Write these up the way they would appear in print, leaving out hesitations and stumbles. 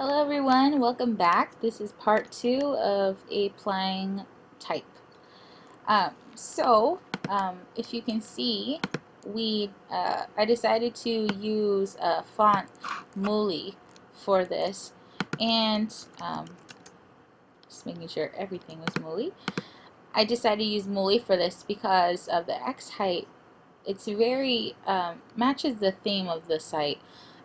Hello everyone, welcome back. This is part two of applying type. If you can see, I decided to use font Muli for this, and just making sure everything was Muli. I decided to use Muli for this because of the X height. It's very matches the theme of the site.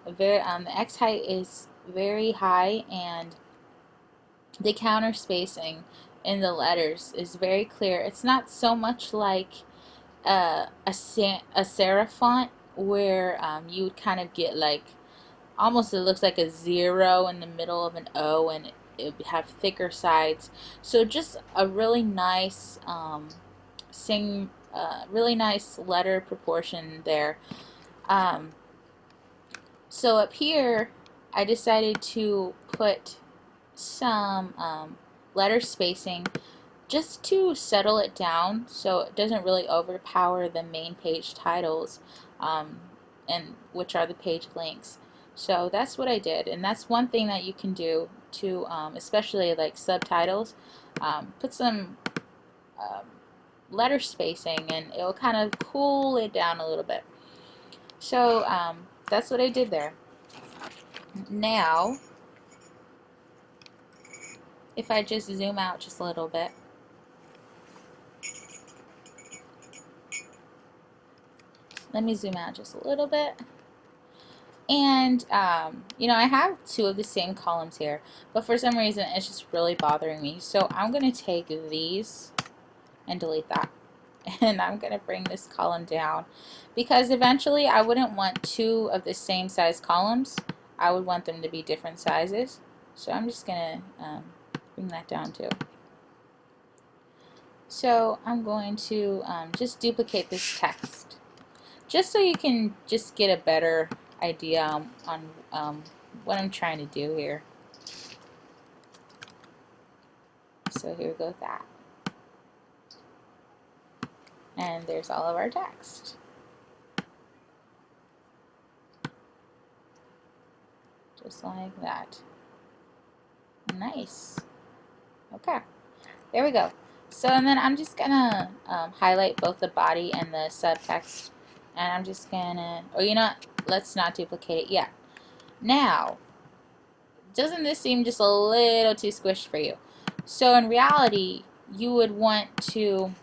The X height is very high, and the counter spacing in the letters is very clear. It's not so much like a serif font where you would kind of get like almost it looks like a zero in the middle of an O, and it would have thicker sides. So just a really nice really nice letter proportion there. Um, so up here I decided to put some letter spacing just to settle it down so it doesn't really overpower the main page titles, um, and which are the page links. So that's what I did, and that's one thing that you can do to especially like subtitles, put some um, letter spacing and it'll kind of cool it down a little bit. So that's what I did there. Now if I just zoom out just a little bit, let me zoom out just a little bit. And, I have two of the same columns here, but for some reason it's just really bothering me. So I'm going to take these and delete that. And I'm going to bring this column down because eventually I wouldn't want two of the same size columns. I would want them to be different sizes. So I'm just going to bring that down too. So I'm going to just duplicate this text, just so you can just get a better idea on what I'm trying to do here. So here we go with that. And there's all of our text. Just like that. Nice. Okay. There we go. So and then I'm just gonna highlight both the body and the subtext, and I'm just gonna, or let's not duplicate it yet. Now, doesn't this seem just a little too squished for you? So in reality, you would want to,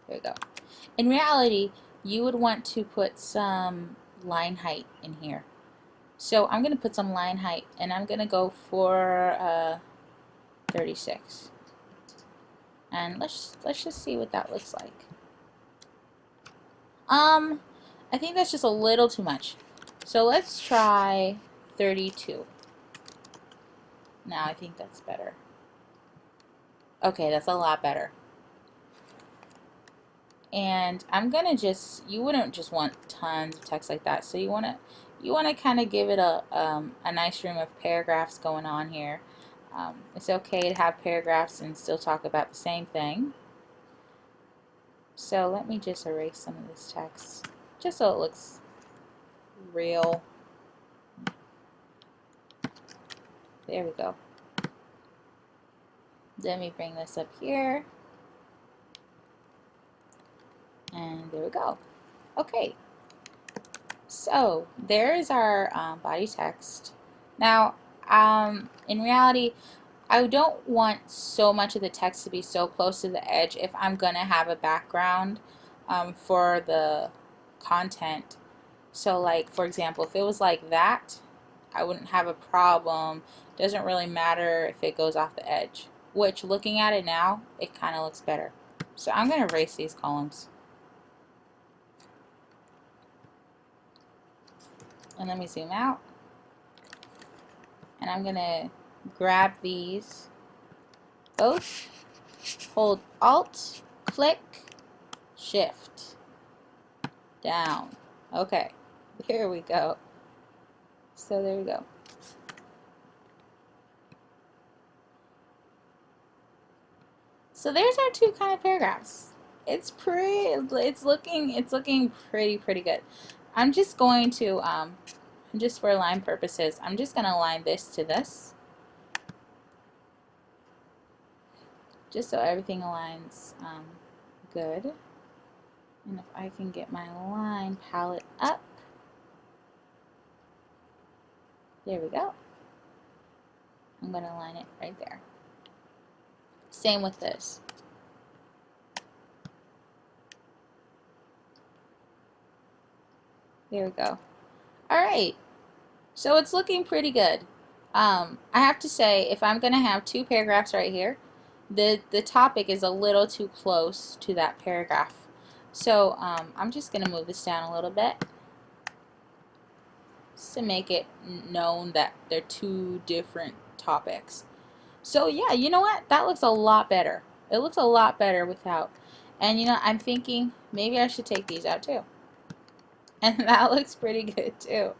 there we go. In reality, you would want to put some line height in here. So I'm going to put some line height, and I'm going to go for 36. And let's just see what that looks like. I think that's just a little too much. So let's try 32. Now I think that's better. Okay, that's a lot better. And I'm gonna you wouldn't just want tons of text like that. So you wanna kind of give it a nice room of paragraphs going on here. It's okay to have paragraphs and still talk about the same thing. So let me just erase some of this text, just so it looks real. There we go. Let me bring this up here. And there we go. Okay. So there's our body text. Now, in reality, I don't want so much of the text to be so close to the edge if I'm going to have a background for the content. So like, for example, if it was like that, I wouldn't have a problem. Doesn't really matter if it goes off the edge, which looking at it now, it kind of looks better. So I'm going to erase these columns. And let me zoom out. And I'm going to grab these both, hold Alt, click, Shift, down. Okay, here we go. So there we go. So there's our two kind of paragraphs. It's looking pretty good. I'm just going to just for line purposes, I'm just going to align this to this, just so everything aligns good. And if I can get my line palette up, there we go. I'm going to align it right there. Same with this. There we go. Alright, so it's looking pretty good. I have to say, if I'm going to have two paragraphs right here, the topic is a little too close to that paragraph. So I'm just going to move this down a little bit just to make it known that they're two different topics. So yeah, you know what? That looks a lot better. It looks a lot better without. And you know, I'm thinking maybe I should take these out too. And that looks pretty good too.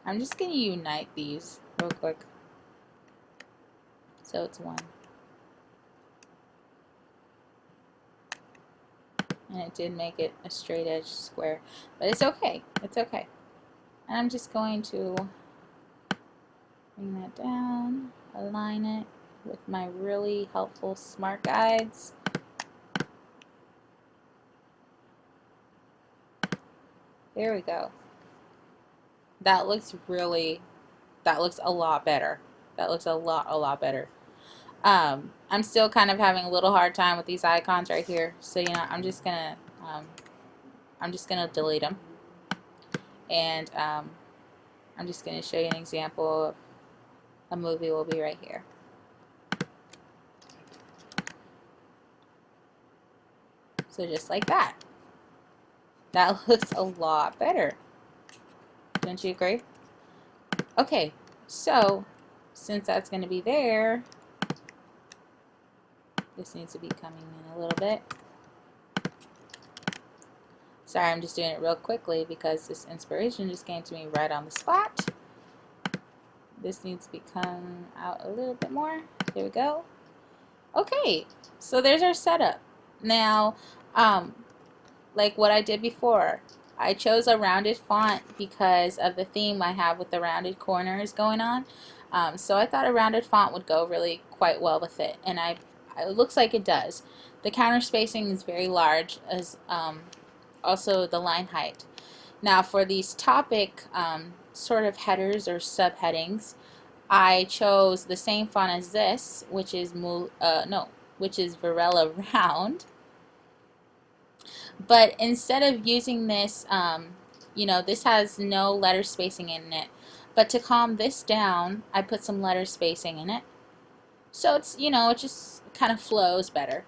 I'm just going to unite these real quick. So it's one. And it did make it a straight edge square. But it's okay. It's okay. And I'm just going to bring that down, align it with my really helpful smart guides. There we go. That looks a lot better. That looks a lot better. I'm still kind of having a little hard time with these icons right here. So, you know, I'm just gonna delete them. And I'm just gonna show you an example of a movie will be right here. So just like that. That looks a lot better. Don't you agree? Okay, so since that's going to be there, this needs to be coming in a little bit. Sorry, I'm just doing it real quickly because this inspiration just came to me right on the spot. This needs to be coming out a little bit more. There we go. Okay, so there's our setup. Now, like what I did before, I chose a rounded font because of the theme I have with the rounded corners going on. So I thought a rounded font would go really quite well with it, and it looks like it does. The counter spacing is very large, as also the line height. Now for these topic sort of headers or subheadings, I chose the same font as this, which is Varela Round. But instead of using this, you know, this has no letter spacing in it. But to calm this down, I put some letter spacing in it. So it's, you know, it just kind of flows better.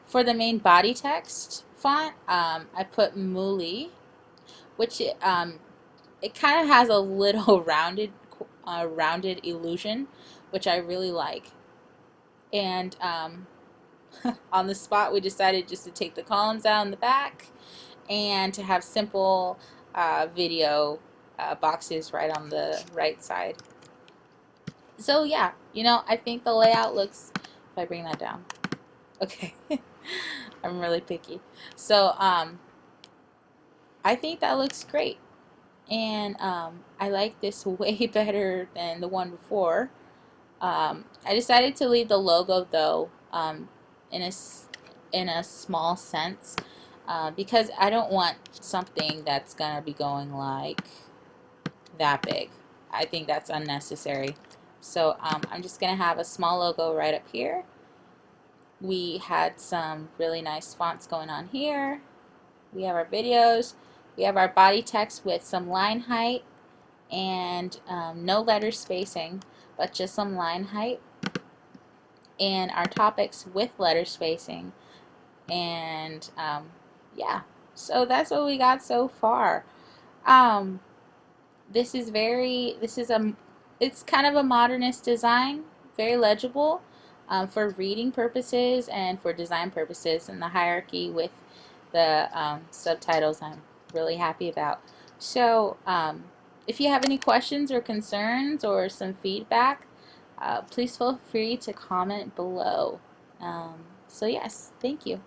For the main body text font, I put Muli, which it kind of has a little rounded illusion, which I really like. And on the spot, we decided just to take the columns out in the back and to have simple video boxes right on the right side. So yeah, you know, I think the layout looks, if I bring that down, okay, I'm really picky. So I think that looks great, and I like this way better than the one before. I decided to leave the logo though in a small sense because I don't want something that's gonna be going like that big. I think that's unnecessary. So I'm just gonna have a small logo right up here. We had some really nice fonts going on here. We have our videos. We have our body text with some line height and no letter spacing, but just some line height. And our topics with letter spacing. And yeah, so that's what we got so far. It's kind of a modernist design, very legible for reading purposes and for design purposes, and the hierarchy with the subtitles I'm really happy about. So if you have any questions or concerns or some feedback, please feel free to comment below. So yes, thank you.